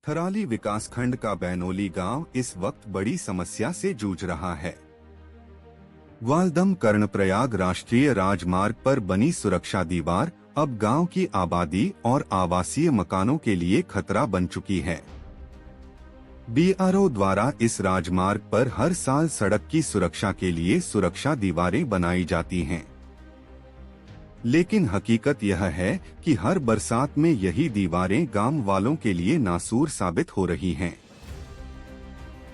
थराली विकासखंड का बैनोली गांव इस वक्त बड़ी समस्या से जूझ रहा है। वालदम कर्णप्रयाग राष्ट्रीय राजमार्ग पर बनी सुरक्षा दीवार अब गांव की आबादी और आवासीय मकानों के लिए खतरा बन चुकी है। बीआरओ द्वारा इस राजमार्ग पर हर साल सड़क की सुरक्षा के लिए सुरक्षा दीवारें बनाई जाती हैं, लेकिन हकीकत यह है कि हर बरसात में यही दीवारें गांव वालों के लिए नासूर साबित हो रही हैं।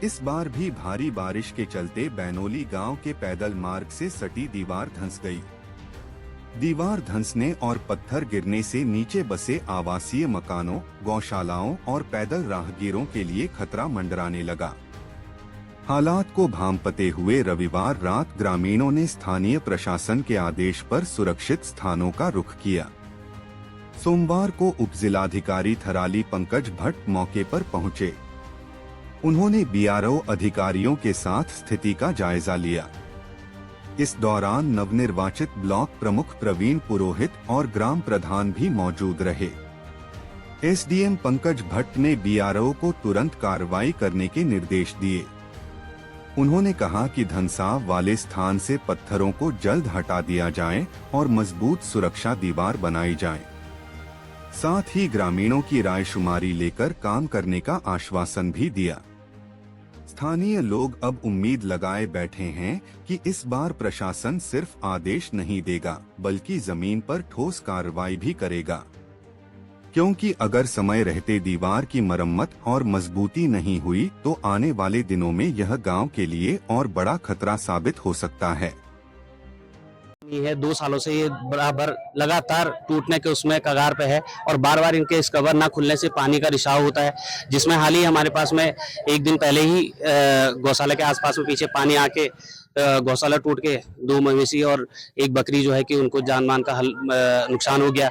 इस बार भी भारी बारिश के चलते बैनोली गांव के पैदल मार्ग से सटी दीवार धंस गई। दीवार धंसने और पत्थर गिरने से नीचे बसे आवासीय मकानों, गौशालाओं और पैदल राहगीरों के लिए खतरा मंडराने लगा। हालात को भांपते हुए रविवार रात ग्रामीणों ने स्थानीय प्रशासन के आदेश पर सुरक्षित स्थानों का रुख किया। सोमवार को उपजिलाधिकारी थराली पंकज भट्ट मौके पर पहुंचे। उन्होंने बीआरओ अधिकारियों के साथ स्थिति का जायजा लिया। इस दौरान नवनिर्वाचित ब्लॉक प्रमुख प्रवीण पुरोहित और ग्राम प्रधान भी मौजूद रहे। एसडीएम पंकज भट्ट ने बीआरओ को तुरंत कार्रवाई करने के निर्देश दिए। उन्होंने कहा कि धंसाव वाले स्थान से पत्थरों को जल्द हटा दिया जाए और मजबूत सुरक्षा दीवार बनाई जाए। साथ ही ग्रामीणों की रायशुमारी लेकर काम करने का आश्वासन भी दिया। स्थानीय लोग अब उम्मीद लगाए बैठे हैं कि इस बार प्रशासन सिर्फ आदेश नहीं देगा, बल्कि जमीन पर ठोस कार्रवाई भी करेगा, क्योंकि अगर समय रहते दीवार की मरम्मत और मजबूती नहीं हुई तो आने वाले दिनों में यह गांव के लिए और बड़ा खतरा साबित हो सकता है। है 2 सालों से ये बराबर लगातार टूटने के उसमें कगार पे है और बार बार इनके इस कवर ना खुलने से पानी का रिसाव होता है, जिसमें हाल ही हमारे पास में एक दिन पहले ही गौशाला के आसपास में पीछे पानी आके गौशाला टूट के 2 मवेशी और 1 बकरी जो है कि उनको जान मान का नुकसान हो गया।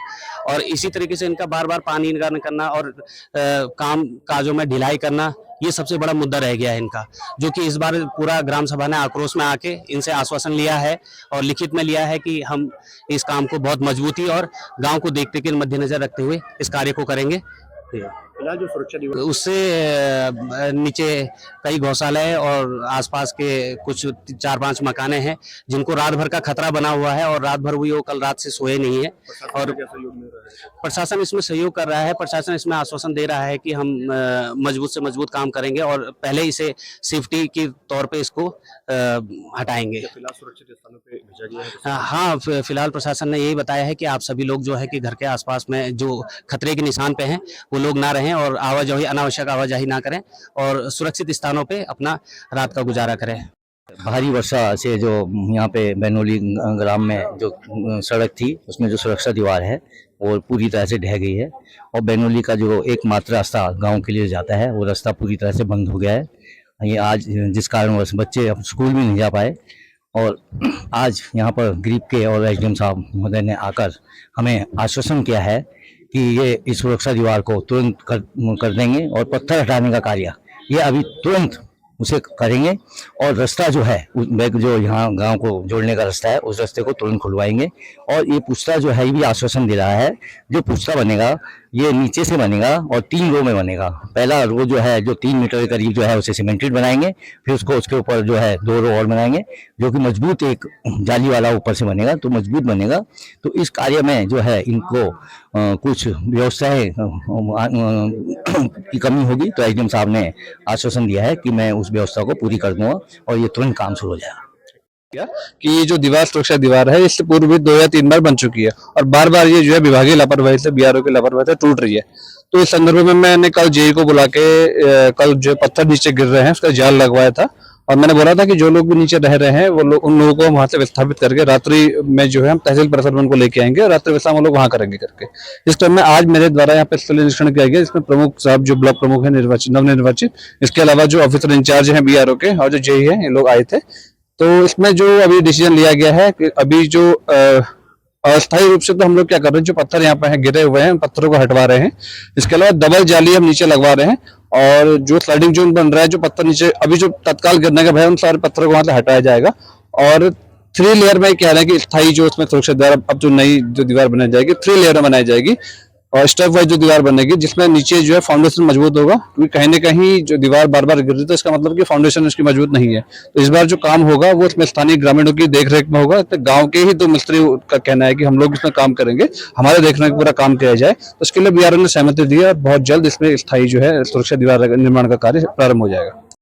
और इसी तरीके से इनका बार बार पानी निकालना करना और काम काजों में ढिलाई करना, ये सबसे बड़ा मुद्दा रह गया है इनका, जो कि इस बार पूरा ग्राम सभा ने आक्रोश में आके इनसे आश्वासन लिया है और लिखित में लिया है कि हम इस काम को बहुत मजबूती और गांव को देखते के मद्देनजर रखते हुए इस कार्य को करेंगे। फिलहाल जो सुरक्षा दीवार उससे नीचे कई गौशालाएं और आसपास के कुछ 4-5 मकाने हैं जिनको रात भर का खतरा बना हुआ है और रात भर हुई वो कल रात से सोए नहीं है। और प्रशासन इसमें सहयोग कर रहा है। प्रशासन इसमें आश्वासन दे रहा है कि हम मजबूत से मजबूत काम करेंगे और पहले इसे सेफ्टी के तौर पे इसको हटाएंगे। फिलहाल सुरक्षित स्थानों पे भेजा गया है। हाँ, फिलहाल प्रशासन ने यही बताया है कि आप सभी लोग जो है कि घर के आसपास में जो खतरे के निशान पे हैं वो लोग ना रहें और आवाजाही अनावश्यक आवाजाही ना करें और सुरक्षित स्थानों पे अपना रात का गुजारा करें। भारी वर्षा से जो यहाँ पे बैनोली ग्राम में जो सड़क थी उसमें जो सुरक्षा दीवार है वो पूरी तरह से ढह गई है और बैनोली का जो एकमात्र रास्ता गांव के लिए जाता है वो रास्ता पूरी तरह से बंद हो गया है। ये आज जिस कारणवश बच्चे अब स्कूल भी नहीं जा पाए और आज यहाँ पर ग्रीप के और एसडीएम साहब महोदय ने आकर हमें आश्वासन किया है कि ये इस सुरक्षा दीवार को तुरंत कर देंगे और पत्थर हटाने का कार्य ये अभी तुरंत उसे करेंगे और रास्ता जो है जो यहाँ गांव को जोड़ने का रास्ता है उस रास्ते को तुरंत खुलवाएंगे। और ये पुश्ता जो है ये भी आश्वासन दे रहा है, जो पुश्ता बनेगा ये नीचे से बनेगा और 3 रो में बनेगा। पहला रो जो है जो 3 मीटर के करीब जो है उसे सीमेंटेड बनाएंगे, फिर उसको उसके ऊपर जो है 2 रो और बनाएंगे जो कि मजबूत एक जाली वाला ऊपर से बनेगा तो मजबूत बनेगा। तो इस कार्य में जो है इनको कुछ व्यवस्थाएं की कमी होगी तो एसडीएम साहब ने आश्वासन दिया है कि मैं उस व्यवस्था को पूरी कर दूंगा और ये तुरंत काम शुरू हो जाएगा। कि ये जो दीवार सुरक्षा दीवार है इससे पूर्व भी 2 या 3 बार बन चुकी है और बार बार ये जो है विभागीय लापरवाही से बीआरओ की लापरवाही से टूट रही है। तो इस संदर्भ में मैंने कल जेई को बुला के कल जो पत्थर नीचे गिर रहे हैं उसका जाल लगवाया था और मैंने बोला था कि जो लोग भी नीचे रह रहे हैं वो लोग उन लोगों को वहां से विस्थापित करके रात्रि में जो है हम तहसील प्रशासन को लेके आएंगे और रात्रि विश्राम वो लोग वहां करेंगे करके। इस क्रम में आज मेरे द्वारा यहाँ पे स्थलीय निरीक्षण किया गया, इसमें प्रमुख साहब जो ब्लॉक प्रमुख है नवनिर्वाचित, इसके अलावा जो ऑफिसर इंचार्ज है बीआरओ के और जो जेई है ये लोग आए थे। तो इसमें जो अभी डिसीजन लिया गया है कि अभी जो अस्थायी रूप से तो हम लोग क्या कर रहे हैं, जो पत्थर यहाँ पे गिरे हुए हैं पत्थरों को हटवा रहे हैं। इसके अलावा डबल जाली हम नीचे लगवा रहे हैं और जो स्लाइडिंग जोन बन रहा है जो पत्थर नीचे अभी जो तत्काल गिरने का भय उन सारे पत्थरों को वहां से हटाया जाएगा और 3 लेयर में कह रहे हैं कि स्थायी जो उसमें सुरक्षा द्वारा अब जो नई जो दीवार बनाई जाएगी 3 लेयर में बनाई जाएगी। और स्टेप वाइज जो दीवार बनेगी जिसमें नीचे जो है फाउंडेशन मजबूत होगा, क्योंकि कहीं ना कहीं जो दीवार बार बार गिर रही है तो इसका मतलब कि फाउंडेशन उसकी मजबूत नहीं है। तो इस बार जो काम होगा वो इसमें स्थानीय ग्रामीणों की देखरेख में होगा। तो गांव के ही 2 मिस्त्री का कहना है कि हम लोग इसमें काम करेंगे, हमारे देखने का पूरा काम किया जाए। तो इसके लिए बीआरओ ने सहमति दी है और बहुत जल्द इसमें स्थायी जो है सुरक्षा दीवार निर्माण का कार्य प्रारंभ हो जाएगा।